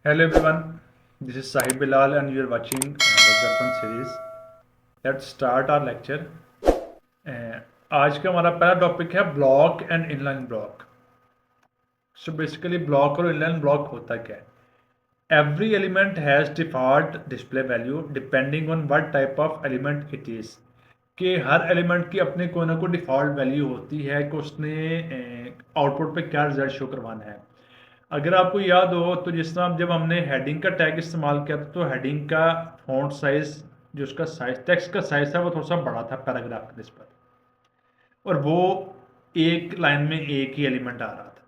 Hello everyone, this is Sahib Bilal and you are watching the Darpan series. Let's start our lecture. आज का हमारा पहला topic है block and inline block. So basically block और inline block होता क्या है? Every element has default display value depending on what type of element it is. कि हर एलिमेंट की अपने कोई ना कोई डिफ़ॉल्ट वैल्यू होती है कि उसने आउटपुट पे क्या रिजल्ट शो करवाना है. अगर आपको याद हो तो जिस तरह जब हमने हेडिंग का टैग इस्तेमाल किया था तो हेडिंग का फॉन्ट साइज जो उसका साइज टेक्स्ट का साइज था वो थोड़ा सा बड़ा था पैराग्राफ के निस्बत, और वो एक लाइन में एक ही एलिमेंट आ रहा था.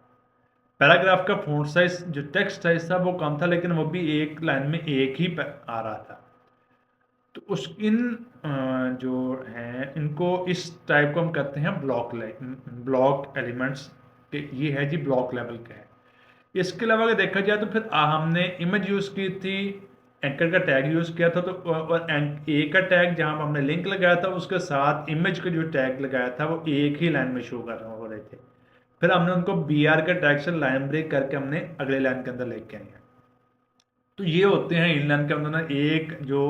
पैराग्राफ का फॉन्ट साइज जो टेक्स्ट साइज था वो कम था, लेकिन वो भी एक लाइन में एक ही आ रहा था. तो उस इन जो हैं इनको इस टाइप को हम कहते हैं ब्लॉक एलिमेंट्स. ये है जी ब्लॉक लेवल का है. इसके अलावा अगर देखा जाए तो फिर हमने इमेज यूज़ की थी, एंकर का टैग यूज़ किया था. तो और ए का टैग जहाँ पर हमने लिंक लगाया था उसके साथ इमेज का जो टैग लगाया था वो एक ही लाइन में शो कर हो रहे थे. फिर हमने उनको बी आर के टैग से लाइन ब्रेक करके हमने अगले लाइन के अंदर लेके आए हैं. तो ये होते हैं इन लाइन के अंदर ना एक जो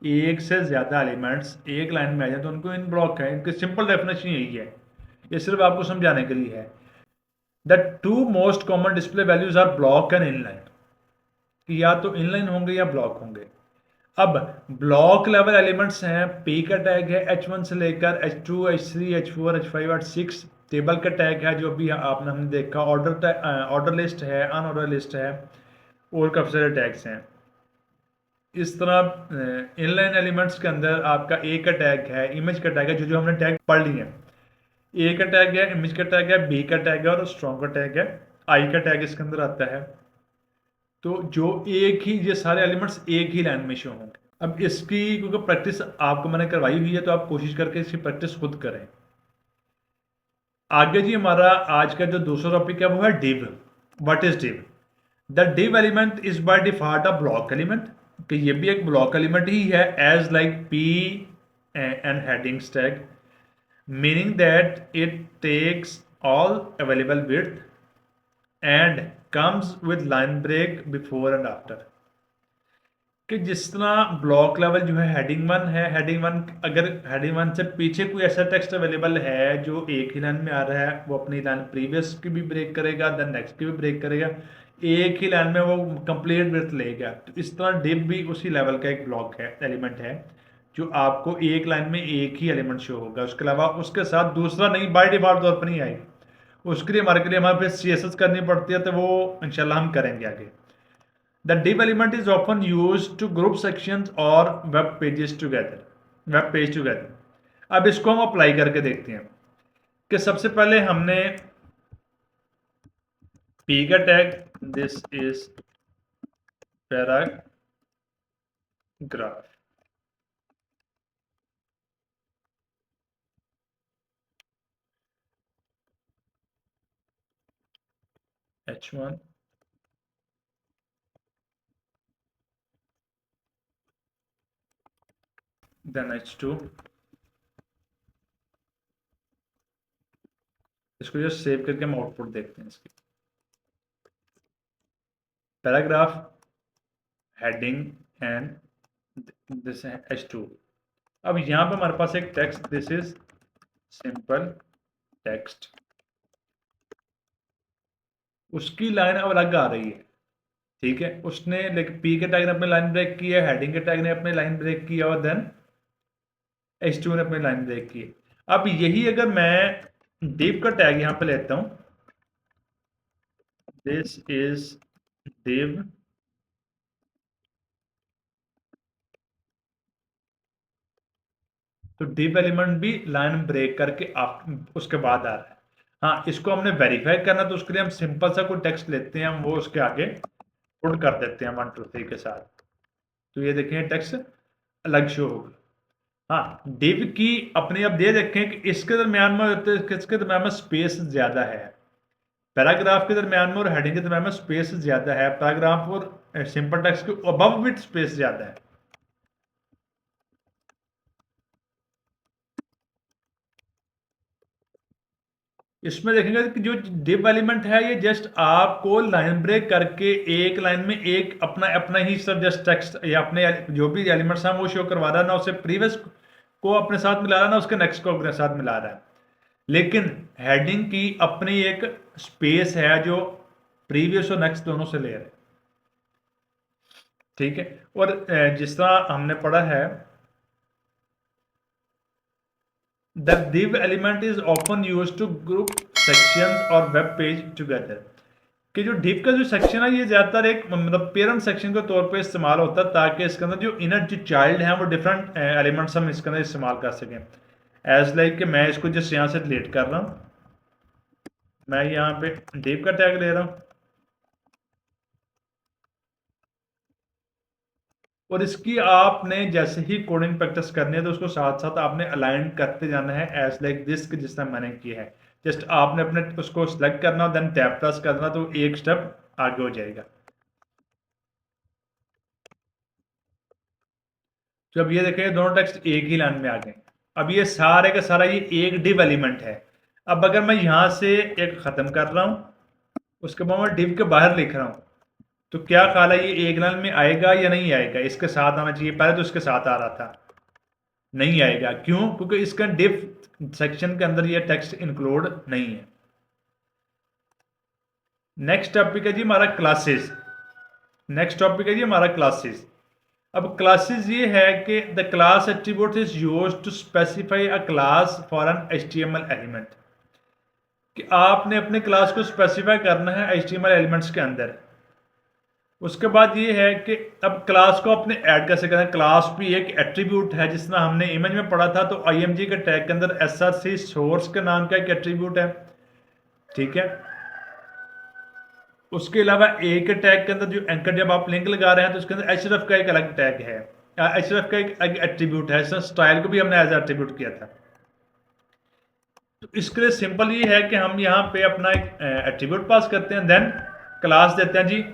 एक से ज़्यादा एलिमेंट्स एक लाइन में आ जाए तो उनको इन ब्लॉक है. इनकी सिंपल डेफिनेशन यही है, ये सिर्फ आपको समझाने के लिए है. The two most common display values R block and inline. कि या तो इनलाइन होंगे या ब्लॉक होंगे. अब ब्लॉक लेवल एलिमेंट्स हैं, पी का टैग है H1 से लेकर H2 H3 H4 H5 H6. Table का टैग है जो भी आपने हमने देखा. ऑर्डर लिस्ट है, अनऑर्डर लिस्ट है, और काफ़ी सारे टैग्स हैं. इस तरह इनलाइन एलिमेंट्स के अंदर आपका ए का टैग है, इमेज का टैग है, जो जो हमने टैग पढ़ लिए हैं. ए का टैग है, इमेज का टैग है, बी का टैग है और स्ट्रॉन्ग का टैग है. आई का टैग इसके अंदर आता है. तो जो एक ही ये सारे एलिमेंट्स एक ही लाइन में शो होंगे. अब इसकी क्योंकि प्रैक्टिस आपको मैंने करवाई हुई है तो आप कोशिश करके इसकी प्रैक्टिस खुद करें. आगे जी हमारा आज का जो दूसरा टॉपिक है वो है div. What is div? The div element is by default a block element. कि ये भी एक ब्लॉक एलिमेंट ही है as like P and headings tag, meaning that it takes all available width and comes with line break before and after. कि जिस तरह block level जो है हेडिंग वन है, हेडिंग वन अगर हेडिंग वन से पीछे कोई ऐसा टेक्स्ट अवेलेबल है जो एक ही लाइन में आ रहा है, वो अपनी लाइन प्रीवियस की भी ब्रेक करेगा, देन नेक्स्ट की भी ब्रेक करेगा, एक ही लाइन में वो कंप्लीट विड्थ लेगा. तो इस तरह डिव भी उसी लेवल का एक ब्लॉक है, एलिमेंट है, जो आपको एक लाइन में एक ही एलिमेंट शो होगा. उसके अलावा उसके साथ दूसरा नहीं, बाय डिफॉल्ट तौर पर नहीं आएगी. उसके लिए हमारे पास CSS करनी पड़ती है, तो वो इंशाल्लाह हम करेंगे आगे. The div element is often used to group sections or web pages together. Web page together. अब इसको हम अप्लाई करके देखते हैं कि सबसे पहले हमने P का tag, this is paragraph. H1 then H2. इसको जस्ट सेव करके हम आउटपुट देखते हैं इसकी. पैराग्राफ, हेडिंग एंड दिस है H2. अब यहाँ पे हमारे पास एक text, this is simple text. उसकी लाइन अब अलग आ रही है, ठीक है. उसने लेकिन पी के टैग ने अपनी लाइन ब्रेक की है, हेडिंग के टैग ने अपनी लाइन ब्रेक की है, और देन H2 ने अपनी लाइन ब्रेक की है. अब यही अगर मैं div का टैग यहां पे लेता हूं, दिस इज div, तो div एलिमेंट भी लाइन ब्रेक करके आप उसके बाद आ रहा है. हाँ, इसको हमने वेरीफाई करना, तो उसके लिए हम सिंपल सा कोई टेक्स्ट लेते हैं, हम वो उसके आगे पुट कर देते हैं 1 2 3 के साथ. तो ये देखें टेक्स्ट अलग शो होगा. हाँ, डिव की अपने अब ये देखें कि इसके दरमियान में किसके दरमियान में स्पेस ज़्यादा है. पैराग्राफ के दरमियान में और हेडिंग के दरमियान में स्पेस ज़्यादा है. पैराग्राफ और सिंपल टेक्स्ट के अबव विथ स्पेस ज़्यादा है. इसमें देखेंगे कि जो डिव एलिमेंट है ये जस्ट आपको लाइन ब्रेक करके एक लाइन में एक अपना अपना ही सब जस्ट टेक्स्ट या अपने जो भी एलिमेंट्स हैं वो शो करवा रहा है, ना उससे प्रीवियस को अपने साथ मिला रहा है ना उसके नेक्स्ट को अपने साथ मिला रहा है। लेकिन हेडिंग की अपनी एक स्पेस है जो प्रीवियस और नेक्स्ट दोनों से ले रहे हैं। ठीक है। और जिस तरह हमने पढ़ा है, the div element is often used to group sections or web page together। कि जो div का जो सेक्शन है ये ज्यादातर एक मतलब पेरेंट सेक्शन के तौर पे इस्तेमाल होता है ताकि इसके अंदर जो इनर जो चाइल्ड है वो डिफरेंट एलिमेंट्स हम इसके अंदर इस्तेमाल कर सकें। एज लाइक कि मैं इसको जस्ट यहाँ से डिलीट कर रहा हूँ, मैं यहाँ पे div का टैग ले रहा हूँ और इसकी आपने जैसे ही कोडिंग प्रैक्टिस करनी है तो उसको साथ साथ आपने अलाइन करते जाना है एज लाइक दिस जिस तरह मैंने किया है। जस्ट आपने अपने उसको सिलेक्ट करना देन टैब प्रेस करना तो एक स्टेप आगे हो जाएगा। तो अब ये देखें दोनों टेक्स्ट एक ही लाइन में आ गए। अब ये सारे का सारा ये एक डिव एलिमेंट है। अब अगर मैं यहाँ से एक ख़त्म कर रहा हूँ उसके बाद मैं डिव के बाहर लिख रहा हूँ तो क्या ख्याल है ये एक लाइन में आएगा या नहीं आएगा? इसके साथ आना चाहिए, पहले तो इसके साथ आ रहा था, नहीं आएगा। क्यों? क्योंकि इसका डिव सेक्शन के अंदर ये टेक्स्ट इंक्लूड नहीं है। नेक्स्ट टॉपिक है जी हमारा क्लासेस। नेक्स्ट टॉपिक है जी हमारा क्लासेस। अब क्लासेस ये है कि the class attribute is used to specify a class for an HTML element. कि आपने अपने क्लास को स्पेसिफाई करना है एचटीएमएल एलिमेंट्स के अंदर। उसके बाद ये है कि अब क्लास को अपने ऐड कैसे करना है। क्लास भी एक एट्रीब्यूट है, जिस तरह हमने इमेज में पढ़ा था तो आईएमजी के टैग के अंदर एसआरसी सोर्स के नाम का एक एट्रीब्यूट है। ठीक है। उसके अलावा एक टैग के अंदर जो एंकर जब आप लिंक लगा रहे हैं तो उसके अंदर एचरफ का एक अलग टैग है, एचरफ का एक एट्रीब्यूट है। स्टाइल को भी हमने एज एट्रीब्यूट किया था। तो इसके लिए सिंपल ये है कि हम यहाँ पे अपना एक एट्रीब्यूट पास करते हैं, देन क्लास देते हैं G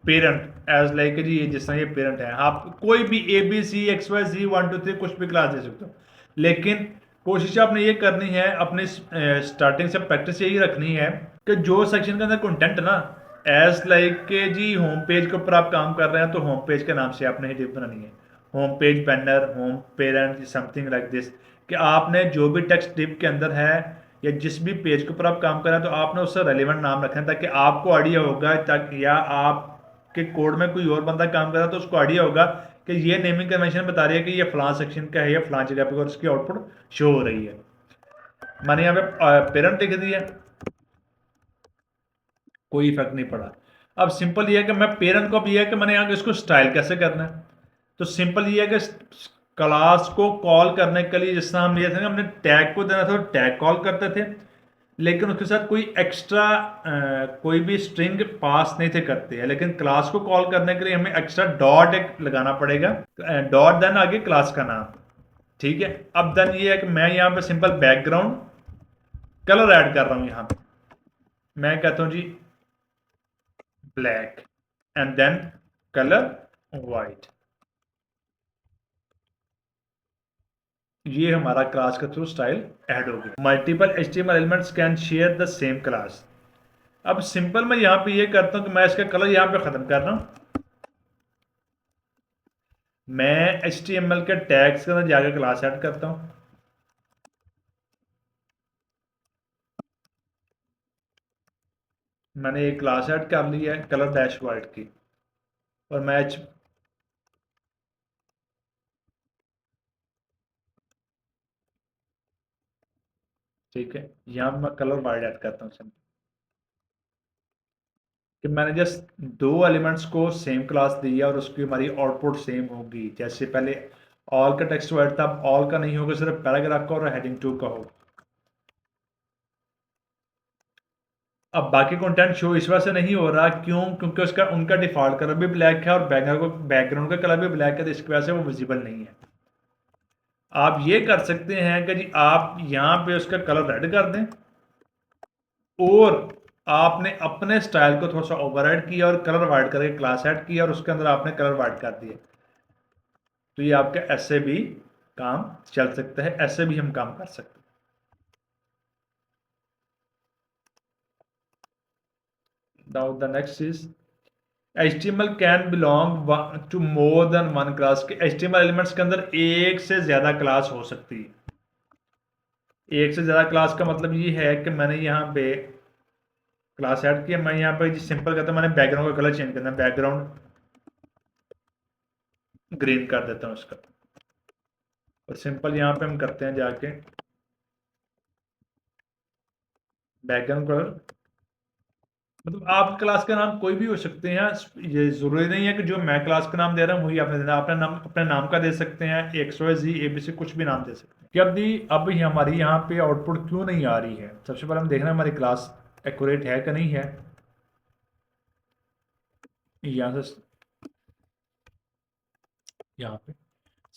parent as like G ये जिस तरह ये पेरेंट है। आप कोई भी A B C X Y Z 1 2 3 कुछ भी क्लास दे सकते हो, लेकिन कोशिश आपने ये करनी है अपनी स्टार्टिंग से प्रैक्टिस यही रखनी है कि जो सेक्शन के अंदर कंटेंट ना एज लाइक के जी होम पेज के ऊपर आप काम कर रहे हैं तो होम पेज के नाम से आपने ही डिव बनानी है। Home page banner, home parent, something like this. कि आपने जो भी टेक्स्ट डिव के अंदर है या जिस भी पेज के ऊपर आप काम कर रहे हैं तो आपने उससे रेलिवेंट नाम रखना है ताकि आपको आइडिया होगा, ताकि या आपके कोड में कोई और बंदा काम कर रहा है तो उसको आइडिया होगा कि ये नेमिंग कन्वेंशन बता रही है कि ये फलां सेक्शन का है या फलां जगह पे और उसकी आउटपुट शो हो रही है। मैंने यहाँ पे पेरेंट लिख दिया, कोई इफेक्ट नहीं पड़ा। अब सिंपल ये है कि मैं पेरेंट को अब ये है कि मैंने यहाँ इसको स्टाइल कैसे करना है। तो सिंपल ये है कि क्लास को कॉल करने के लिए जिस तरह हम ये थे हमने टैग को देना था तो टैग कॉल करते थे, लेकिन उसके साथ कोई एक्स्ट्रा कोई भी स्ट्रिंग पास नहीं थे करते हैं। लेकिन क्लास को कॉल करने के लिए हमें एक्स्ट्रा डॉट एक लगाना पड़ेगा, डॉट देन आगे क्लास का नाम। ठीक है। अब देन ये है कि मैं यहाँ पे सिंपल बैकग्राउंड कलर ऐड कर रहा हूँ। यहाँ पे मैं कहता हूँ जी black and then colour white. ये हमारा क्लास का थ्रू स्टाइल ऐड हो गया। Multiple HTML elements can share the same class. अब सिंपल मैं यहाँ पे ये करता हूँ कि मैं इसका कलर यहाँ पे खत्म कर रहा हूँ। मैं एचटीएमएल के टैग्स के अंदर जाकर क्लास ऐड करता हूँ। मैंने एक क्लास ऐड कर ली है कलर डैश वाइट की और मैं ठीक है यहाँ पे मैं कलर वाइट ऐड करता हूँ कि मैंने जस्ट दो एलिमेंट्स को सेम क्लास दी है और उसकी हमारी आउटपुट सेम होगी। जैसे पहले ऑल का टेक्स्ट वर्ड था, अब ऑल का नहीं होगा, सिर्फ पैराग्राफ का और हेडिंग 2 का होगा। अब बाकी कंटेंट शो इस वजह से नहीं हो रहा, क्यों? क्योंकि उसका उनका डिफॉल्ट कलर भी ब्लैक है और बैकग्राउंड का कलर भी ब्लैक है, तो इसकी वजह से वो विजिबल नहीं है। आप ये कर सकते हैं कि जी आप यहाँ पे उसका कलर रेड कर दें और आपने अपने स्टाइल को थोड़ा सा ओवरराइड किया और कलर वाइट करके क्लास ऐड किया और उसके अंदर आपने कलर वाइट कर दिया। तो ये आपका ऐसे भी काम चल सकता है, ऐसे भी हम काम कर सकते हैं। Now the next is HTML can belong to more than one class के HTML एलिमेंट्स के अंदर एक से ज्यादा क्लास हो सकती है। एक से ज्यादा क्लास का मतलब ये है कि मैंने यहाँ पे क्लास ऐड किया, मैं यहाँ पे सिंपल करता हूँ, मैंने बैकग्राउंड का कलर चेंज करना है, बैकग्राउंड ग्रीन कर देता हूँ उसका। और सिंपल यहाँ पे हम करते हैं जाके बैकग्राउंड कलर, मतलब आप क्लास का नाम कोई भी हो सकते हैं, ये जरूरी नहीं है कि जो मैं क्लास का नाम दे रहा हूँ वही आपने देना, अपने नाम का दे सकते हैं, XYZ ABC कुछ भी नाम दे सकते हैं। कि अब ये हमारी यहाँ पे आउटपुट क्यों नहीं आ रही है, सबसे पहले हम देखना है हमारी क्लास एक्यूरेट है कि नहीं है। यहाँ से यहाँ पे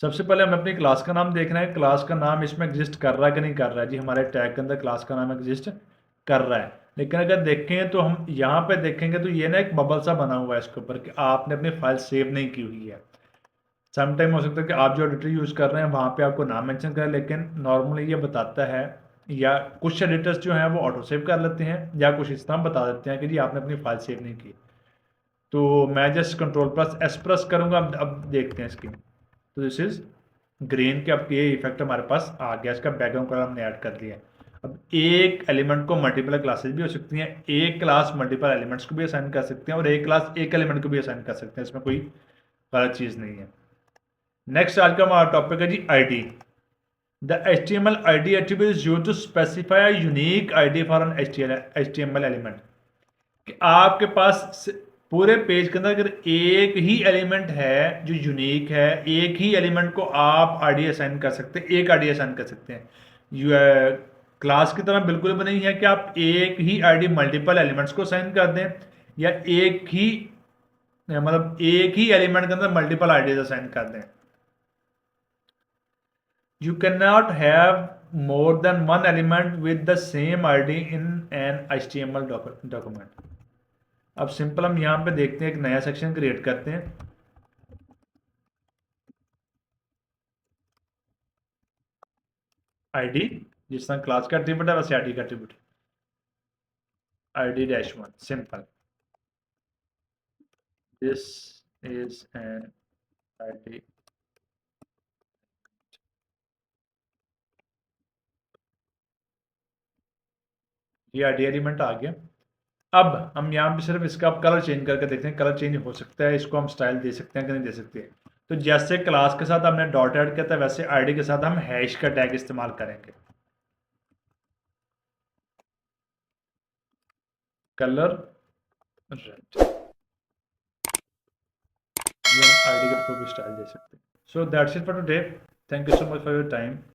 सबसे पहले हमें अपनी क्लास का नाम देखना है, क्लास का नाम इसमें एग्जिस्ट कर रहा है कि नहीं कर रहा है। जी हमारे टैग के अंदर क्लास का नाम एग्जिस्ट कर रहा है, लेकिन अगर देखें तो हम यहाँ पे देखेंगे तो ये ना एक बबल सा बना हुआ है इसके ऊपर कि आपने अपनी फाइल सेव नहीं की हुई है। समटाइम हो सकता है कि आप जो एडिटर यूज़ कर रहे हैं वहाँ पे आपको नाम मेंशन करें, लेकिन नॉर्मली ये बताता है, या कुछ एडिटर्स जो हैं वो ऑटो सेव कर लेते हैं, या कुछ इस तरह बता देते हैं कि जी आपने अपनी फाइल सेव नहीं की। तो मैं जस्ट कंट्रोल+S प्रेस करूँगा, अब देखते हैं इसकी। तो दिस इज ग्रीन के, अब ये इफेक्ट हमारे पास आ गया, इसका बैकग्राउंड कलर हमने ऐड कर लिया है। अब एक एलिमेंट को मल्टीपल क्लासेस भी हो सकती हैं, एक क्लास मल्टीपल एलिमेंट्स को भी असाइन कर सकते हैं, और एक क्लास एक एलिमेंट को भी असाइन कर सकते हैं, इसमें कोई गलत चीज़ नहीं है। नेक्स्ट आज का हमारा टॉपिक है जी ID। The HTML ID attribute is used to specify a unique ID for an HTML element. कि आपके पास पूरे पेज के अंदर अगर एक ही एलिमेंट है जो यूनिक है, एक ही एलिमेंट को आप आईडी असाइन कर सकते हैं, एक आईडी असाइन कर सकते हैं। क्लास की तरह बिल्कुल भी नहीं है कि आप एक ही आईडी मल्टीपल एलिमेंट्स को असाइन कर दें, या एक ही मतलब एक ही एलिमेंट के अंदर मल्टीपल आईडीज असाइन कर दें। You can not have more than one element with the same ID in an HTML document. अब सिंपल हम यहाँ पे देखते हैं, एक नया सेक्शन क्रिएट करते हैं। आईडी, जिस तरह क्लास का एट्रीब्यूट है वैसे आईडी का attribute, ID-1 simple, this is an ID. ये आईडी एलिमेंट आ गया। अब हम यहाँ पे सिर्फ इसका कलर चेंज करके देखते हैं, कलर चेंज हो सकता है, इसको हम स्टाइल दे सकते हैं कि नहीं दे सकते। तो जैसे क्लास के साथ हमने डॉट ऐड किया था, वैसे आईडी के साथ हम हैश का टैग इस्तेमाल करेंगे। कलर रेड, ये हम आईडी के ऊपर भी स्टाइल दे सकते हैं। So that's it for today, thank you so much for your time.